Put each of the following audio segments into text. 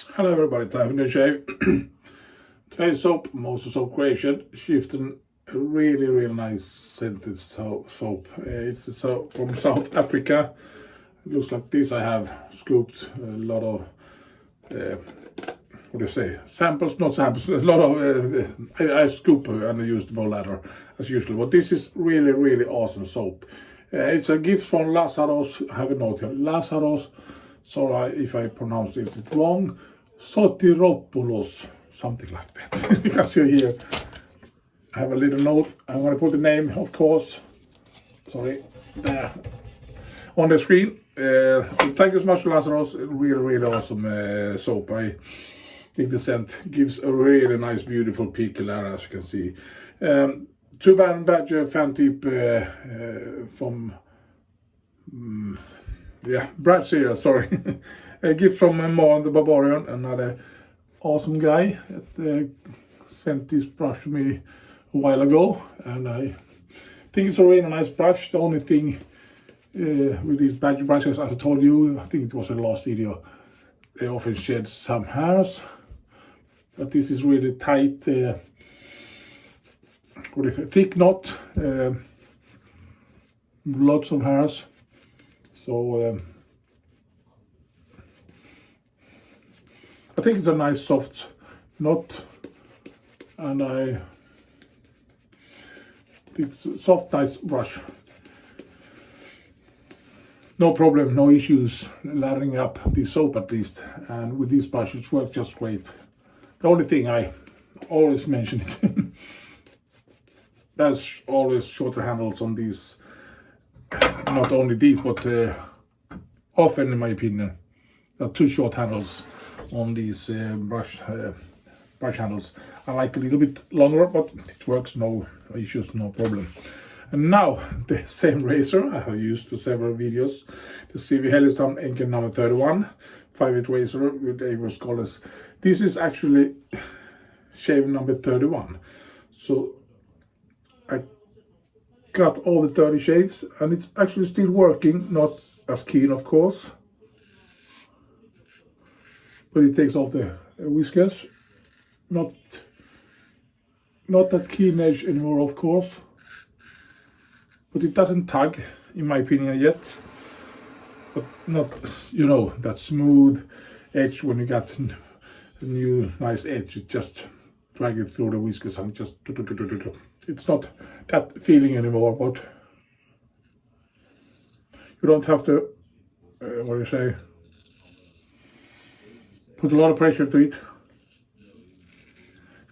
Hello everybody, time for new shave. Today's soap, most of soap creation, Chieftain, a really nice scented soap. It's a soap from South Africa. It looks like this. I have scooped a lot of, what do you say, samples, not samples, a lot of, I scoop and I use the bowl ladder as usual. But this is really awesome soap. It's a gift from Lazaros, I have a note here, Lazaros, sorry if I pronounced it wrong, Sotiropoulos, something like that. You can see here, I have a little note. I'm going to put the name, of course, sorry, there, on the screen. So thank you so much, Lazaros. Really awesome soap. I think the scent gives a really nice, beautiful peaky there, as you can see. Two-band badge fantip from Brad Sears, sorry. A gift from Marion the Barbarian, another awesome guy that sent this brush to me a while ago, and I think it's a really nice brush. The only thing with these badge brushes, as I told you, I think it was in the last video, they often shed some hairs, but this is really tight, what is it, thick knot, lots of hairs, so I think it's a nice soft knot, and it's a soft, nice brush. No problem, no issues lathering up the soap at least, and with these brushes it works just great. The only thing I always mention it, there's always shorter handles on these, not only these, but often in my opinion, there are too short handles on these brush handles. I like a little bit longer, but it works, no issues, no problem. And now the same razor I have used for several videos, the Heljestrand Enkel number 31, 5/8 razor with Lazaros Sotiropoulos. This is actually shave number 31. So I got all the 30 shaves, and it's actually still working, not as keen of course, but it takes off the whiskers. Not that keen edge anymore, of course, but it doesn't tug, in my opinion, yet. But not, that smooth edge when you got a new nice edge. It just drag it through the whiskers and just, it's not that feeling anymore. But you don't have to, what do you say, put a lot of pressure to it.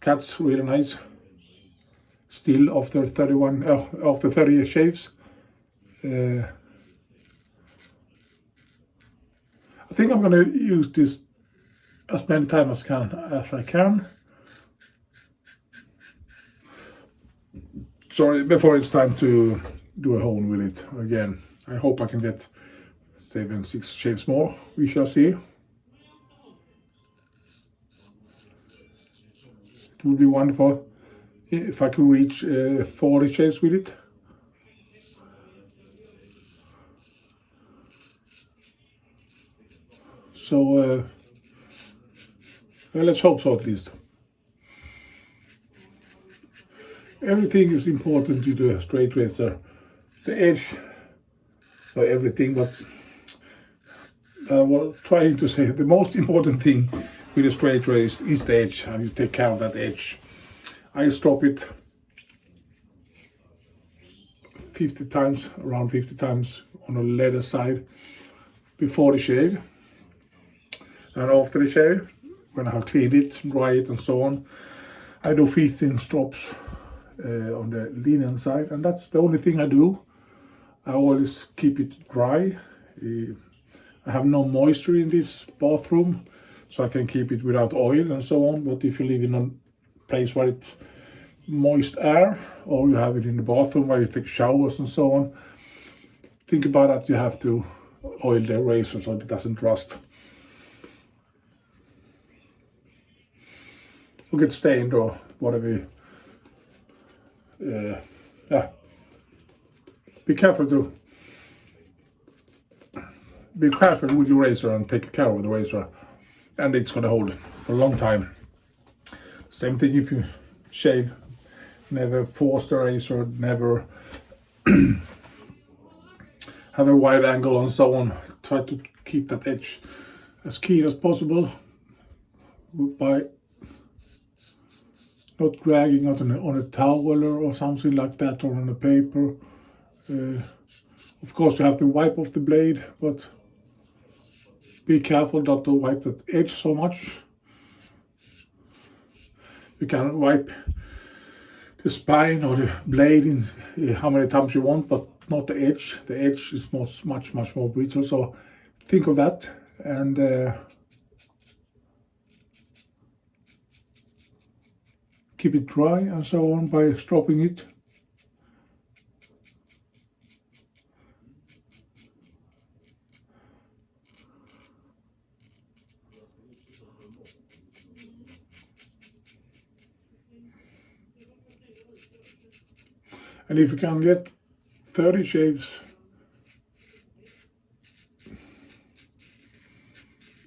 Cuts really nice. Still after 30 shaves. I think I'm gonna use this as many times as I can. Sorry, before it's time to do a hone with it again. I hope I can get 7-6 shaves more. We shall see. It would be wonderful if I could reach 40 shaves with it. So well, let's hope so at least. Everything is important to the straight razor. The edge, or everything, but I was trying to say the most important thing with a straight razor is the edge, and you take care of that edge. I stop it 50 times, around 50 times on the leather side before the shave. And after the shave, when I have cleaned it, dry it and so on, I do 15 drops on the linen side, and that's the only thing I do. I always keep it dry. I have no moisture in this bathroom, so I can keep it without oil and so on. But if you live in a place where it's moist air, or you have it in the bathroom where you take showers and so on, think about that. You have to oil the razor so it doesn't rust. Or get stained or whatever. Be careful with your razor and take care of the razor. and it's gonna hold for a long time. Same thing if you shave. Never force the razor, never have a wide angle and so on. Try to keep that edge as keen as possible by not dragging it on a towel or something like that, or on a paper. Of course you have to wipe off the blade, but be careful not to wipe the edge so much. You can wipe the spine or the blade in how many times you want, but not the edge. The edge is much more brittle, so think of that. And keep it dry and so on by stropping it. And if you can get 30 shaves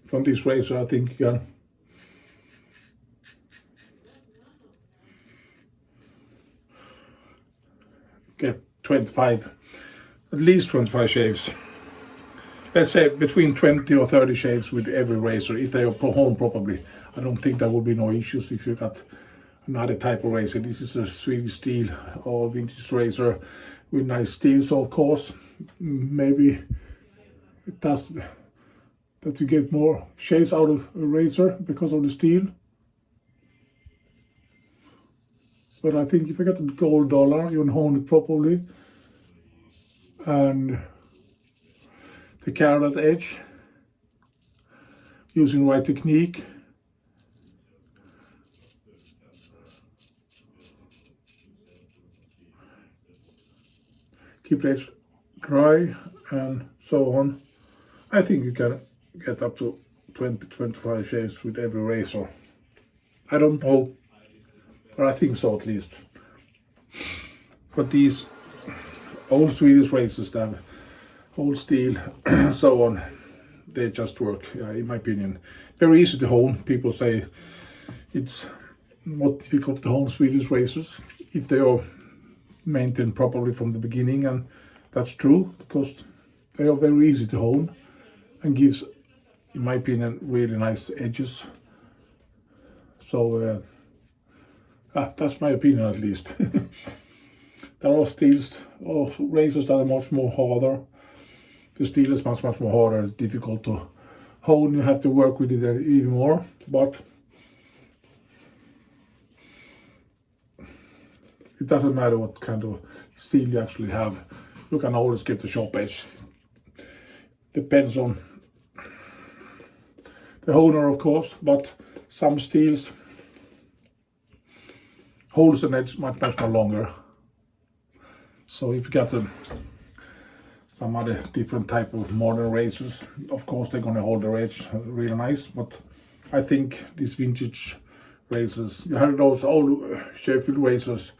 from this razor, I think you can get 25, at least 25 shaves. Let's say between 20 or 30 shaves with every razor, if they are home properly. I don't think there will be no issues if you got another type of razor. This is a Swedish steel or vintage razor with nice steel, so of course maybe it does that you get more shaves out of a razor because of the steel. But I think if you get a gold dollar, you can hone it properly and take care of that edge using the right technique. Keep the edge dry and so on. I think you can get up to 20-25 shaves with every razor. I don't know, but I think so at least. But these old Swedish razors that have old steel and so on, they just work, in my opinion. Very easy to hone. People say it's not difficult to hone Swedish razors if they are maintained properly from the beginning, and that's true because they are very easy to hone and gives, in my opinion, really nice edges. So that's my opinion at least. There are steels or razors that are much more harder. The steel is much more harder. It's difficult to hone. You have to work with it even more, but it doesn't matter what kind of steel you actually have. You can always get the sharp edge. Depends on the owner, of course, but some steels holds an edge much more longer. So if you got some other different type of modern razors, of course they're gonna hold their edge really nice. But I think these vintage razors, you have those old Sheffield razors,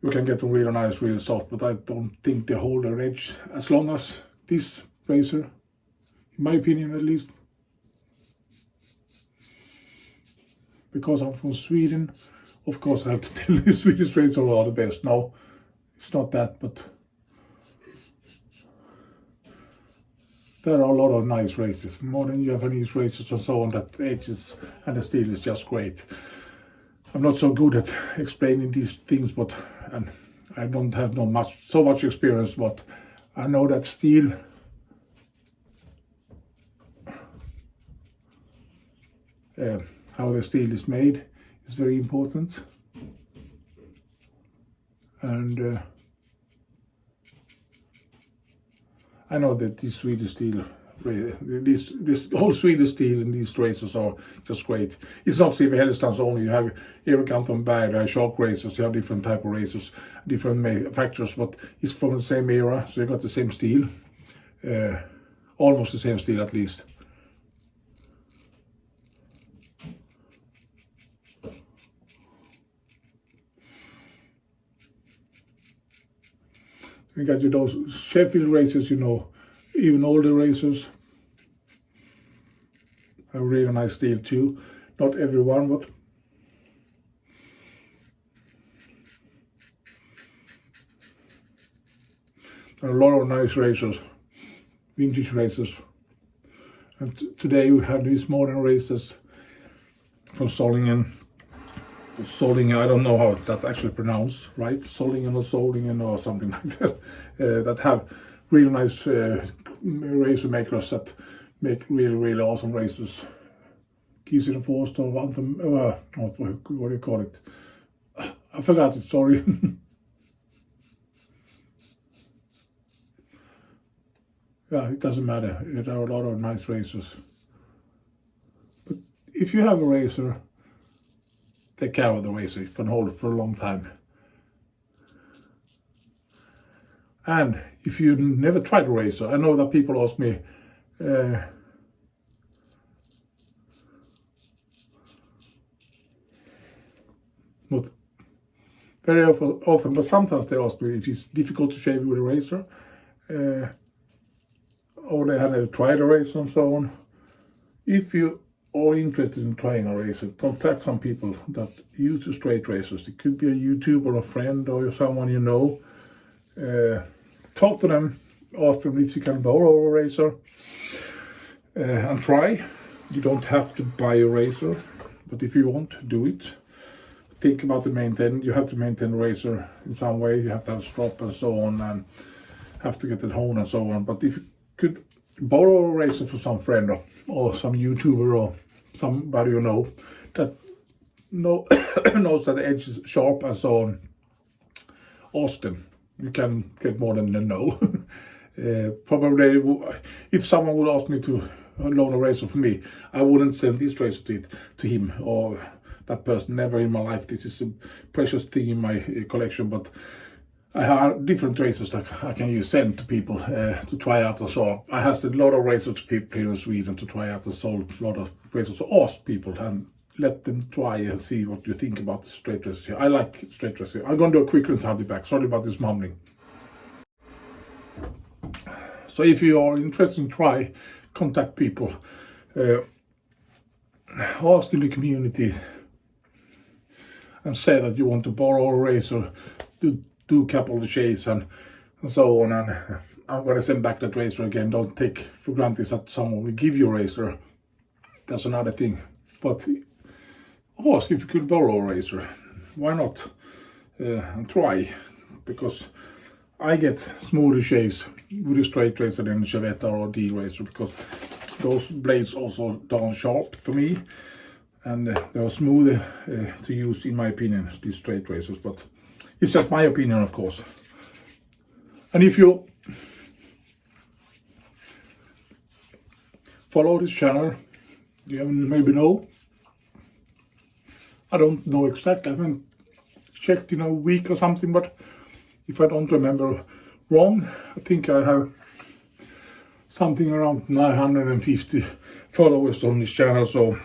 you can get them really nice, really soft, but I don't think they hold their edge as long as this razor, in my opinion at least. Because I'm from Sweden, of course I have to tell the Swedish razors are the best. No, it's not that, but there are a lot of nice razors, modern Japanese razors and so on, that the edges and the steel is just great. I'm not so good at explaining these things, but and I don't have so much experience, but I know that steel how the steel is made is very important. And I know that this Swedish steel, this whole Swedish steel and these razors are just great. It's not Heljestrand only. You have Eric and Berg, shark razors. You have different type of razors, different manufacturers, but it's from the same era, so you got the same steel, almost the same steel at least. You got those Sheffield razors, you know, even older razors. a really nice steel too. Not everyone, but there are a lot of nice razors, vintage razors. And today we have these modern razors from Solingen. Solingen, I don't know how that's actually pronounced, right? Solingen or Solingen or something like that. That have really nice razor makers that make really, really awesome razors. Kieser and Forster, what do you call it? I forgot it, sorry. Yeah, it doesn't matter. There are a lot of nice razors. But if you have a razor, take care of the razor. It can hold it for a long time. And if you never tried a razor, I know that people ask me, not very often, but sometimes they ask me if it's difficult to shave with a razor, or they have never tried a razor and so on. If you are interested in trying a razor, contact some people that use straight razors. It could be a YouTuber, a friend, or someone you know. Talk to them, ask them if you can borrow a razor and try. You don't have to buy a razor, but if you want, do it. Think about the maintenance. You have to maintain the razor in some way. You have to have a strap and so on, and have to get it home and so on. But if you could borrow a razor from some friend or some YouTuber or somebody you know that knows that the edge is sharp and so on, ask them. You can get more than a no. Probably, if someone would ask me to loan a razor for me, I wouldn't send this razor to him or that person. Never in my life. This is a precious thing in my collection, but I have different razors that I can use, send to people to try out and so on. I have a lot of razors to people here in Sweden to try out and sold a lot of razors. So ask people and let them try and see what you think about straight razors here. I like straight razors. I'm going to do a quick rinse, I'll be back. Sorry about this mumbling. So if you are interested in try, contact people. Ask in the community and say that you want to borrow a razor, do a couple of shades and so on, and I'm going to send back that razor again. Don't take for granted that someone will give you a razor. That's another thing. But ask if you could borrow a razor. Why not? And try, because I get smoother shades with a straight razor than a Chevette or a D razor, because those blades also darn sharp for me, and they are smoother to use in my opinion, these straight razors. But it's just my opinion, of course. And if you follow this channel, you maybe know, I don't know exactly, I haven't checked in a week or something, but if I don't remember wrong, I think I have something around 950 followers on this channel. So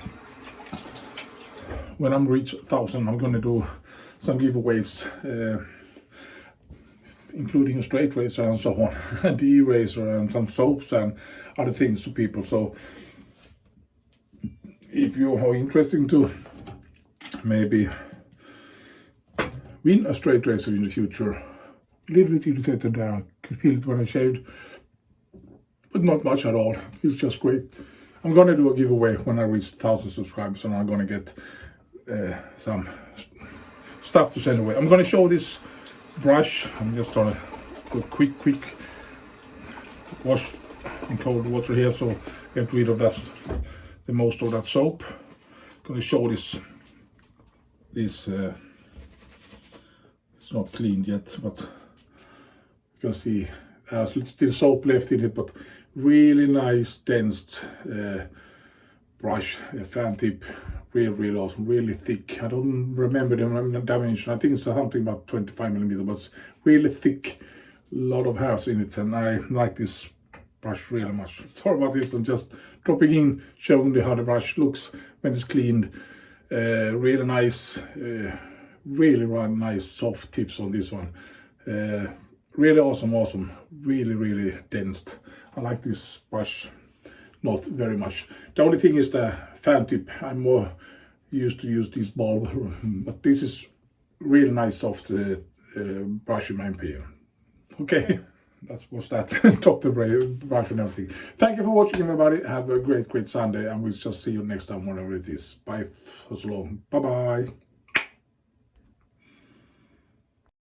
when I'm reached 1,000, I'm gonna do some giveaways, including a straight razor and so on, and the e-razor and some soaps and other things to people. So if you are interested to maybe win a straight razor in the future, a little bit irritated there, I could feel it when I shaved, but not much at all. It's just great. I'm gonna do a giveaway when I reach 1,000 subscribers, and I'm gonna get some stuff to send away. I'm gonna show this brush. I'm just gonna do a quick wash in cold water here, so get rid of that, the most of that soap. Gonna show this. It's not cleaned yet, but you can see there's still soap left in it, but really nice dense brush, a fantip. Really awesome, really thick. I don't remember the dimension. I think it's something about 25 millimeters, but it's really thick. A lot of hairs in it, and I like this brush really much. Sorry about this. I'm just dropping in, showing you how the brush looks when it's cleaned. Really nice, really nice soft tips on this one. Really awesome. Really dense. I like this brush. not very much. The only thing is the fantip. I'm more used to use this bulb, but this is really nice soft brush in my opinion. Okay, that was that. Top the brush and everything. Thank you for watching, everybody. Have a great Sunday, and we'll just see you next time, whenever it is. Bye for so long. Bye bye.